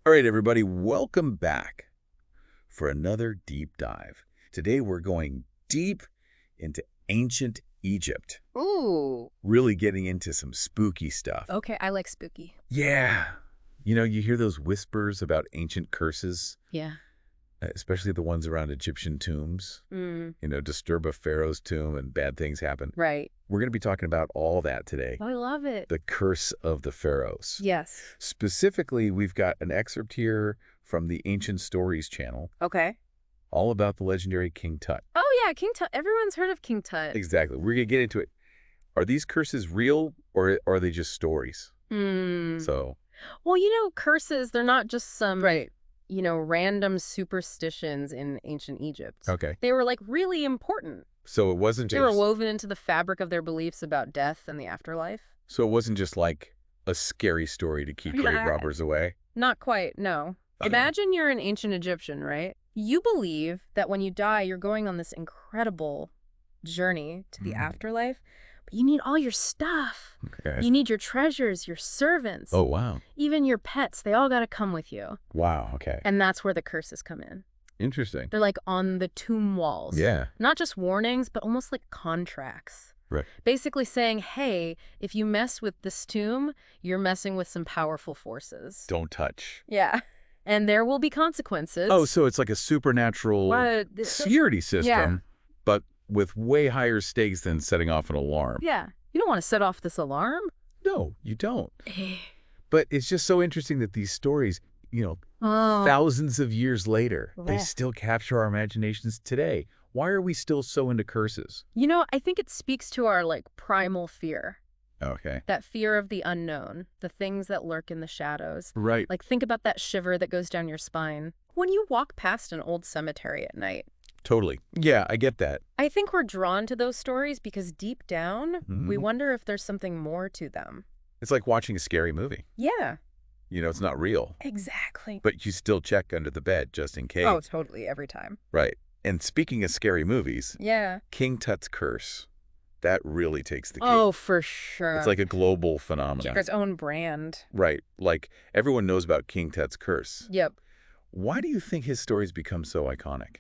All right, everybody, welcome back for another deep dive. Today, we're going deep into ancient Egypt, Ooh. really getting into some spooky stuff. Okay, I like spooky. Yeah. You hear those whispers about ancient curses, Yeah. especially the ones around Egyptian tombs. Disturb a pharaoh's tomb and bad things happen. Right. We're going to be talking about all that today. I love it. The curse of the pharaohs. Yes. Specifically, we've got an excerpt here from the Ancient Stories channel, Okay. all about the legendary King Tut. Oh, yeah, King Tut. Everyone's heard of King Tut. Exactly. We're going to get into it. Are these curses real or are they just stories? So, Well, curses, they're not just some, random superstitions in ancient Egypt. okay. They were, really important. So it wasn't They were just woven into the fabric of their beliefs about death and the afterlife. so it wasn't just like a scary story to keep grave robbers away. Not quite, no. Okay. Imagine you're an ancient Egyptian, right? You believe that when you die, you're going on this incredible journey to the afterlife, but you need all your stuff. Okay. You need your treasures, your servants. Oh, wow. Even your pets, they all got to come with you. Wow. Okay. And that's where the curses come in. Interesting. They're like on the tomb walls. Yeah. Not just warnings, but almost like contracts. Right. Basically saying, hey, if you mess with this tomb, you're messing with some powerful forces. Don't touch. Yeah. And there will be consequences. Oh, so it's like a supernatural security system, but with way higher stakes than setting off an alarm. Yeah. You don't want to set off this alarm. No, you don't. But it's just so interesting that these stories, thousands of years later, they still capture our imaginations today. Why are we still so into curses? I think it speaks to our, primal fear. Okay. That fear of the unknown, the things that lurk in the shadows. Right. Think about that shiver that goes down your spine when you walk past an old cemetery at night. Totally. Yeah, I get that. I think we're drawn to those stories because deep down, we wonder if there's something more to them. It's like watching a scary movie. Yeah. It's not real. Exactly. But you still check under the bed just in case. Oh, totally. Every time. Right. And speaking of scary movies, yeah, King Tut's curse, that really takes the cake. Oh, for sure. It's like a global phenomenon. Its own brand. Right. Like, everyone knows about King Tut's curse. Yep. Why do you think his stories become so iconic?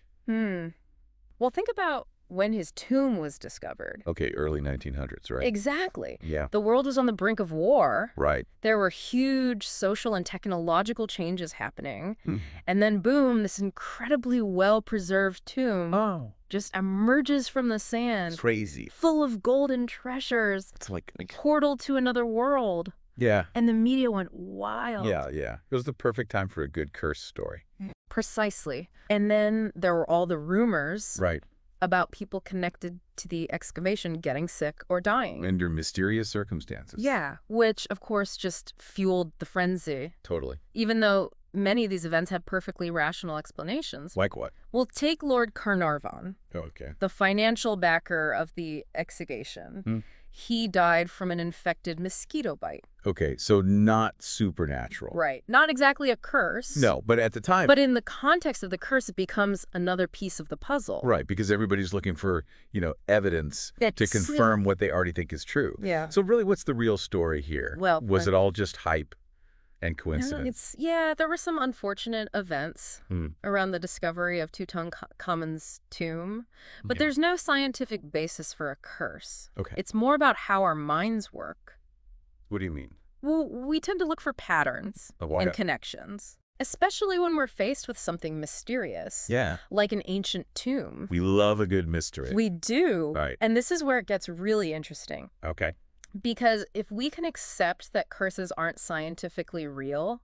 Well, think about when his tomb was discovered. Okay, early 1900s, right? Exactly. Yeah. The world was on the brink of war. Right. There were huge social and technological changes happening. And then, boom, this incredibly well-preserved tomb just emerges from the sand. Crazy. Full of golden treasures. It's like a portal to another world. Yeah. And the media went wild. Yeah. It was the perfect time for a good curse story. Precisely. And then there were all the rumors. Right. About people connected to the excavation getting sick or dying. Under mysterious circumstances. Yeah, which, of course, just fueled the frenzy. Totally. Even though many of these events had perfectly rational explanations. Like what? Well, take Lord Carnarvon, Okay. the financial backer of the excavation. He died from an infected mosquito bite. Okay, so not supernatural. Right. Not exactly a curse. No, but at the time. But in the context of the curse, it becomes another piece of the puzzle. Right, because everybody's looking for, evidence to confirm what they already think is true. Yeah. So really, what's the real story here? Well, was it all just hype and coincidence? There were some unfortunate events around the discovery of Tutankhamun's tomb, but there's no scientific basis for a curse. Okay. It's more about how our minds work. What do you mean? Well, we tend to look for patterns and connections, especially when we're faced with something mysterious. Yeah. Like an ancient tomb. We love a good mystery. We do. Right. And this is where it gets really interesting. Okay. Because if we can accept that curses aren't scientifically real,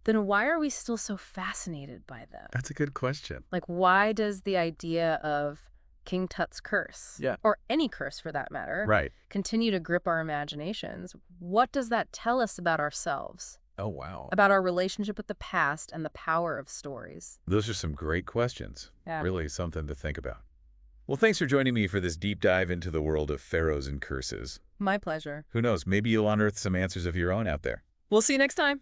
then why are we still so fascinated by them? That's a good question. Why does the idea of King Tut's curse, or any curse for that matter, continue to grip our imaginations? What does that tell us about ourselves? Oh, wow. About our relationship with the past and the power of stories? Those are some great questions. Yeah. Really something to think about. Well, thanks for joining me for this deep dive into the world of pharaohs and curses. My pleasure. Who knows, maybe you'll unearth some answers of your own out there. We'll see you next time.